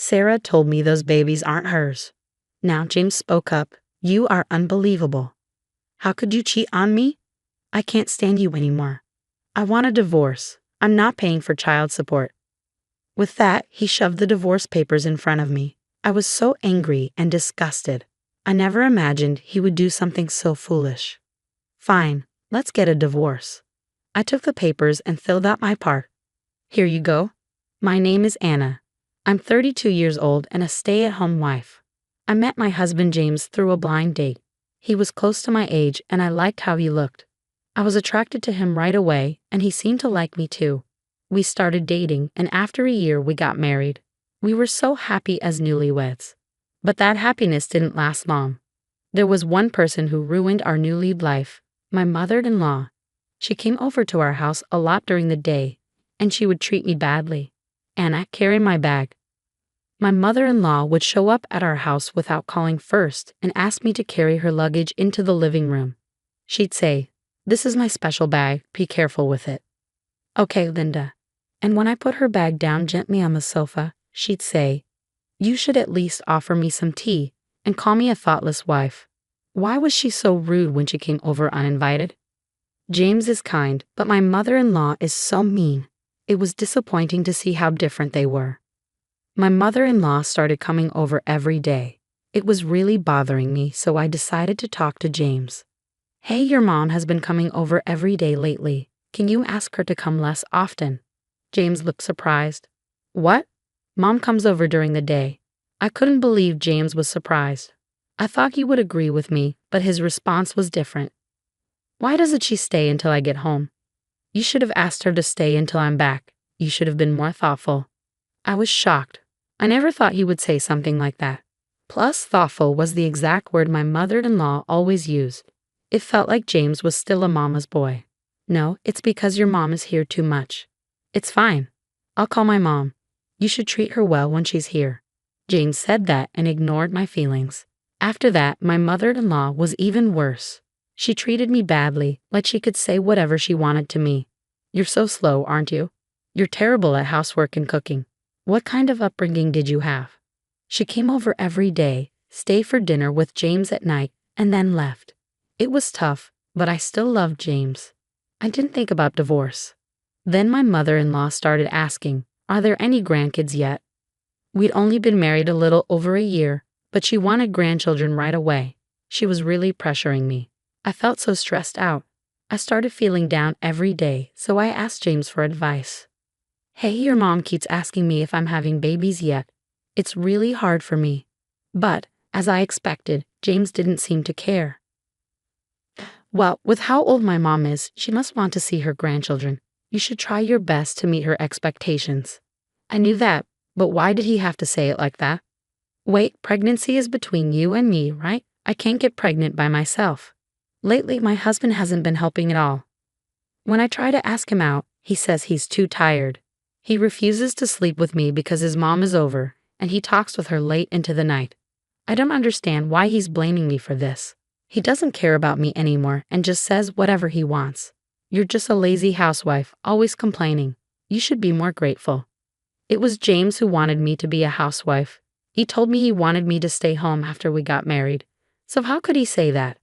Sarah told me those babies aren't hers. Now James spoke up. You are unbelievable. How could you cheat on me? I can't stand you anymore. I want a divorce. I'm not paying for child support. With that, he shoved the divorce papers in front of me. I was so angry and disgusted. I never imagined he would do something so foolish. Fine, let's get a divorce. I took the papers and filled out my part. Here you go. My name is Anna. I'm 32 years old and a stay-at-home wife. I met my husband James through a blind date. He was close to my age and I liked how he looked. I was attracted to him right away and he seemed to like me too. We started dating and after a year we got married. We were so happy as newlyweds. But that happiness didn't last long. There was one person who ruined our newly life, my mother-in-law. She came over to our house a lot during the day and she would treat me badly. Anna, carry my bag. My mother-in-law would show up at our house without calling first and ask me to carry her luggage into the living room. She'd say, "This is my special bag, be careful with it." "Okay, Linda." And when I put her bag down gently on the sofa, she'd say, "You should at least offer me some tea and call me a thoughtless wife." Why was she so rude when she came over uninvited? James is kind, but my mother-in-law is so mean. It was disappointing to see how different they were. My mother-in-law started coming over every day. It was really bothering me, so I decided to talk to James. "Hey, your mom has been coming over every day lately. Can you ask her to come less often?" James looked surprised. "What? Mom comes over during the day." I couldn't believe James was surprised. I thought he would agree with me, but his response was different. "Why doesn't she stay until I get home?" "You should have asked her to stay until I'm back. You should have been more thoughtful." I was shocked. I never thought he would say something like that. Plus, thoughtful was the exact word my mother-in-law always used. It felt like James was still a mama's boy. "No, it's because your mom is here too much." "It's fine. I'll call my mom. You should treat her well when she's here." James said that and ignored my feelings. After that, my mother-in-law was even worse. She treated me badly, like she could say whatever she wanted to me. "You're so slow, aren't you? You're terrible at housework and cooking. What kind of upbringing did you have?" She came over every day, stayed for dinner with James at night, and then left. It was tough, but I still loved James. I didn't think about divorce. Then my mother-in-law started asking, "Are there any grandkids yet?" We'd only been married a little over a year, but she wanted grandchildren right away. She was really pressuring me. I felt so stressed out. I started feeling down every day, so I asked James for advice. "Hey, your mom keeps asking me if I'm having babies yet. It's really hard for me." But, as I expected, James didn't seem to care. "Well, with how old my mom is, she must want to see her grandchildren. You should try your best to meet her expectations." I knew that, but why did he have to say it like that? Wait, pregnancy is between you and me, right? I can't get pregnant by myself. Lately, my husband hasn't been helping at all. When I try to ask him out, he says he's too tired. He refuses to sleep with me because his mom is over, and he talks with her late into the night. I don't understand why he's blaming me for this. He doesn't care about me anymore and just says whatever he wants. "You're just a lazy housewife, always complaining. You should be more grateful." It was James who wanted me to be a housewife. He told me he wanted me to stay home after we got married. So how could he say that?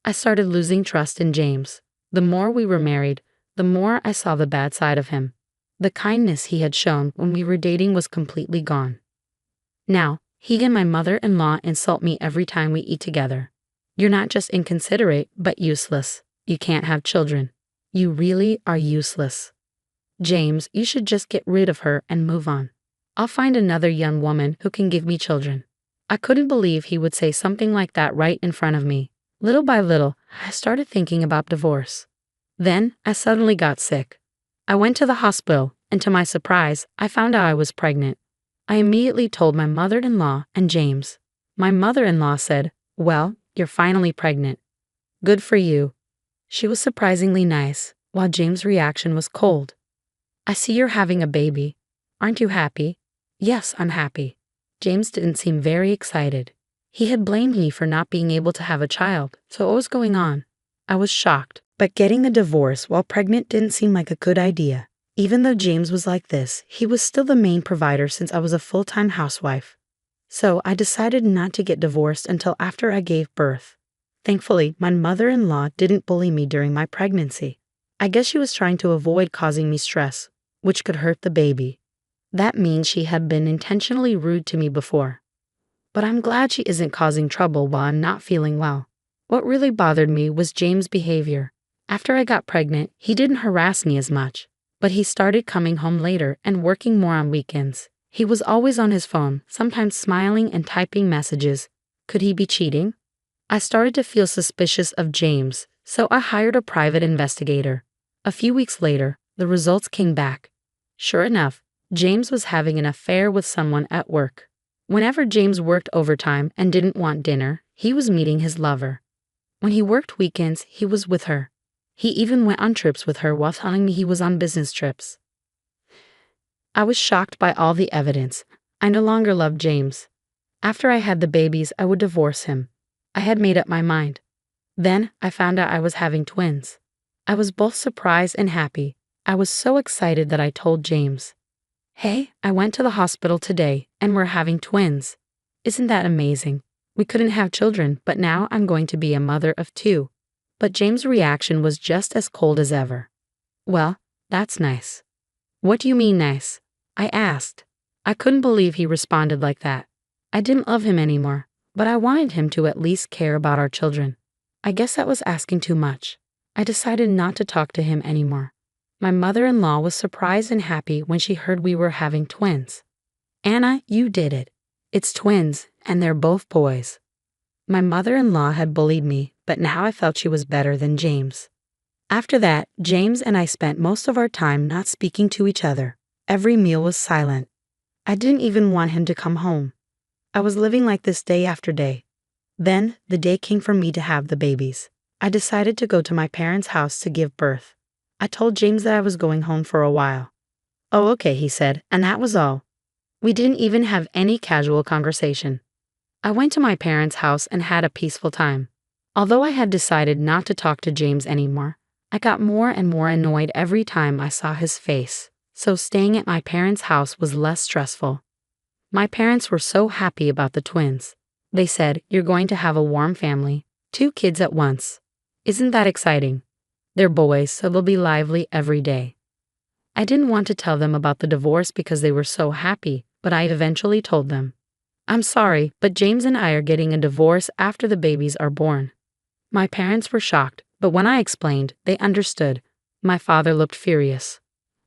I started losing trust in James. The more we were married, the more I saw the bad side of him. The kindness he had shown when we were dating was completely gone. Now, he and my mother-in-law insult me every time we eat together. "You're not just inconsiderate, but useless. You can't have children. You really are useless. James, you should just get rid of her and move on. I'll find another young woman who can give me children." I couldn't believe he would say something like that right in front of me. Little by little, I started thinking about divorce. Then, I suddenly got sick. I went to the hospital, and to my surprise, I found out I was pregnant. I immediately told my mother-in-law and James. My mother-in-law said, "Well, you're finally pregnant. Good for you." She was surprisingly nice, while James' reaction was cold. "I see you're having a baby. Aren't you happy?" "Yes, I'm happy." James didn't seem very excited. He had blamed me for not being able to have a child, so what was going on? I was shocked, but getting a divorce while pregnant didn't seem like a good idea. Even though James was like this, he was still the main provider since I was a full-time housewife. So I decided not to get divorced until after I gave birth. Thankfully, my mother-in-law didn't bully me during my pregnancy. I guess she was trying to avoid causing me stress, which could hurt the baby. That means she had been intentionally rude to me before. But I'm glad she isn't causing trouble while I'm not feeling well. What really bothered me was James' behavior. After I got pregnant, he didn't harass me as much, but he started coming home later and working more on weekends. He was always on his phone, sometimes smiling and typing messages. Could he be cheating? I started to feel suspicious of James, so I hired a private investigator. A few weeks later, the results came back. Sure enough, James was having an affair with someone at work. Whenever James worked overtime and didn't want dinner, he was meeting his lover. When he worked weekends, he was with her. He even went on trips with her while telling me he was on business trips. I was shocked by all the evidence. I no longer loved James. After I had the babies, I would divorce him. I had made up my mind. Then I found out I was having twins. I was both surprised and happy. I was so excited that I told James, "Hey, I went to the hospital today and we're having twins. Isn't that amazing? We couldn't have children, but now I'm going to be a mother of 2. But James' reaction was just as cold as ever. "Well, that's nice." "What do you mean nice?" I asked. I couldn't believe he responded like that. I didn't love him anymore, but I wanted him to at least care about our children. I guess that was asking too much. I decided not to talk to him anymore. My mother-in-law was surprised and happy when she heard we were having twins. "Anna, you did it. It's twins, and they're both boys." My mother-in-law had bullied me, but now I felt she was better than James. After that, James and I spent most of our time not speaking to each other. Every meal was silent. I didn't even want him to come home. I was living like this day after day. Then, the day came for me to have the babies. I decided to go to my parents' house to give birth. I told James that I was going home for a while. "Oh, okay," he said, and that was all. We didn't even have any casual conversation. I went to my parents' house and had a peaceful time. Although I had decided not to talk to James anymore, I got more and more annoyed every time I saw his face, so staying at my parents' house was less stressful. My parents were so happy about the twins. They said, "You're going to have a warm family, 2 kids at once. Isn't that exciting? They're boys, so they'll be lively every day." I didn't want to tell them about the divorce because they were so happy, but I eventually told them. "I'm sorry, but James and I are getting a divorce after the babies are born." My parents were shocked, but when I explained, they understood. My father looked furious.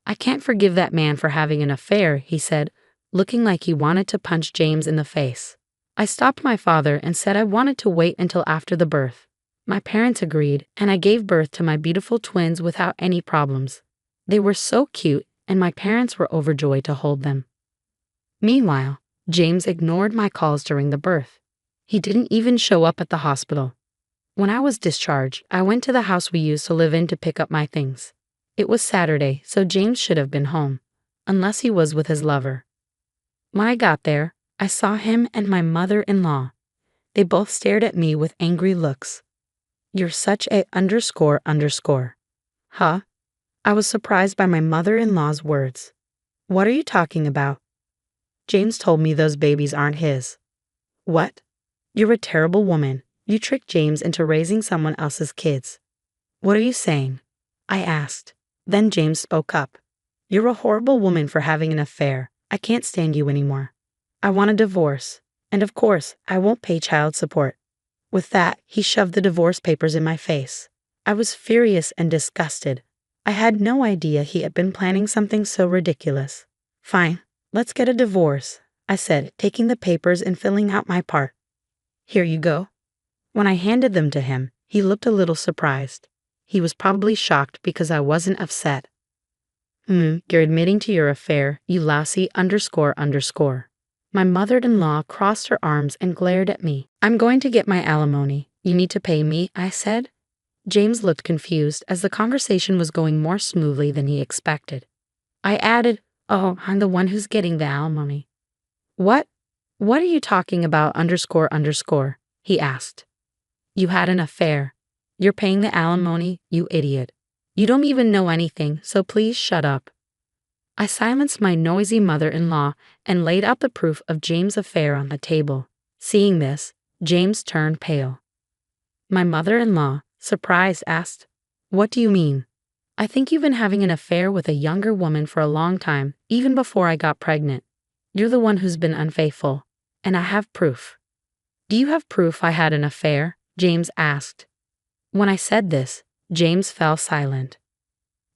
"I can't forgive that man for having an affair," he said, looking like he wanted to punch James in the face. I stopped my father and said I wanted to wait until after the birth. My parents agreed, and I gave birth to my beautiful twins without any problems. They were so cute, and my parents were overjoyed to hold them. Meanwhile, James ignored my calls during the birth. He didn't even show up at the hospital. When I was discharged, I went to the house we used to live in to pick up my things. It was Saturday, so James should have been home, unless he was with his lover. When I got there, I saw him and my mother-in-law. They both stared at me with angry looks. "You're such a __." Huh? I was surprised by my mother-in-law's words. "What are you talking about?" "James told me those babies aren't his." "What? You're a terrible woman. You tricked James into raising someone else's kids." "What are you saying?" I asked. Then James spoke up. "You're a horrible woman for having an affair. I can't stand you anymore. I want a divorce. And of course, I won't pay child support." With that, he shoved the divorce papers in my face. I was furious and disgusted. I had no idea he had been planning something so ridiculous. "Fine, let's get a divorce," I said, taking the papers and filling out my part. "Here you go." When I handed them to him, he looked a little surprised. He was probably shocked because I wasn't upset. You're admitting to your affair, you lousy __." My mother-in-law crossed her arms and glared at me. "I'm going to get my alimony. You need to pay me," I said. James looked confused as the conversation was going more smoothly than he expected. I added, "Oh, I'm the one who's getting the alimony." What are you talking about __?" he asked. "You had an affair. You're paying the alimony, you idiot. You don't even know anything, so please shut up." I silenced my noisy mother-in-law and laid out the proof of James' affair on the table. Seeing this, James turned pale. My mother-in-law, surprised, asked, "What do you mean?" "I think you've been having an affair with a younger woman for a long time, even before I got pregnant. You're the one who's been unfaithful, and I have proof." "Do you have proof I had an affair?" James asked. When I said this, James fell silent.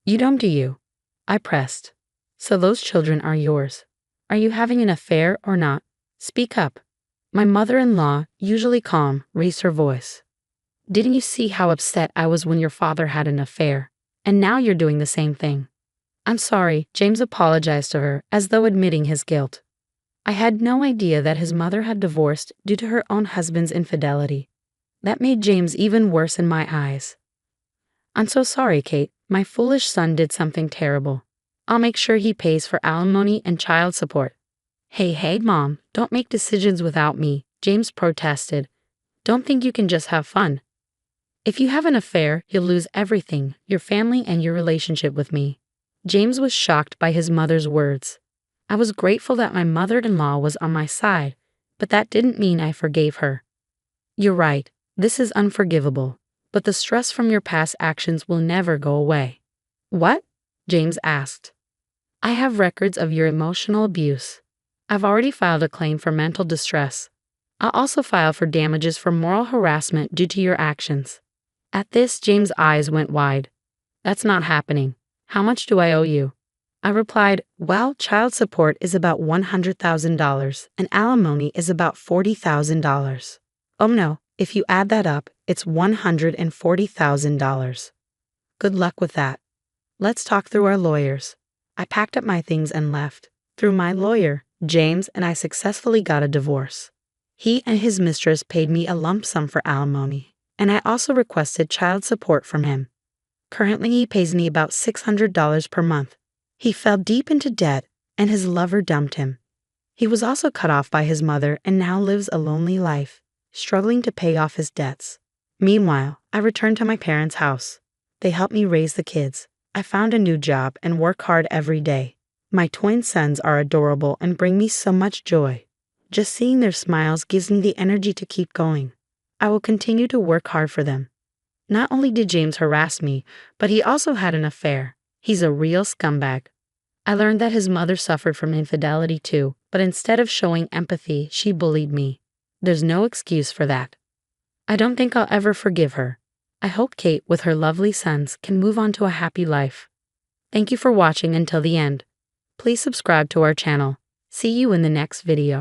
"You don't, do you?" I pressed. "So those children are yours. Are you having an affair or not? Speak up." My mother-in-law, usually calm, raised her voice. "Didn't you see how upset I was when your father had an affair? And now you're doing the same thing." "I'm sorry," James apologized to her, as though admitting his guilt. I had no idea that his mother had divorced due to her own husband's infidelity. That made James even worse in my eyes. "I'm so sorry, Kate. My foolish son did something terrible. I'll make sure he pays for alimony and child support." Hey, Mom, don't make decisions without me," James protested. "Don't think you can just have fun. If you have an affair, you'll lose everything, your family and your relationship with me." James was shocked by his mother's words. I was grateful that my mother-in-law was on my side, but that didn't mean I forgave her. "You're right, this is unforgivable, but the stress from your past actions will never go away." "What?" James asked. "I have records of your emotional abuse. I've already filed a claim for mental distress. I'll also file for damages for moral harassment due to your actions." At this, James' eyes went wide. "That's not happening. How much do I owe you?" I replied, "Well, child support is about $100,000 and alimony is about $40,000. Oh no, if you add that up, it's $140,000. Good luck with that. Let's talk through our lawyers." I packed up my things and left. Through my lawyer, James and I successfully got a divorce. He and his mistress paid me a lump sum for alimony, and I also requested child support from him. Currently, he pays me about $600 per month. He fell deep into debt, and his lover dumped him. He was also cut off by his mother and now lives a lonely life, struggling to pay off his debts. Meanwhile, I returned to my parents' house. They helped me raise the kids. I found a new job and work hard every day. My twin sons are adorable and bring me so much joy. Just seeing their smiles gives me the energy to keep going. I will continue to work hard for them. Not only did James harass me, but he also had an affair. He's a real scumbag. I learned that his mother suffered from infidelity too, but instead of showing empathy, she bullied me. There's no excuse for that. I don't think I'll ever forgive her. I hope Kate, with her lovely sons, can move on to a happy life. Thank you for watching until the end. Please subscribe to our channel. See you in the next video.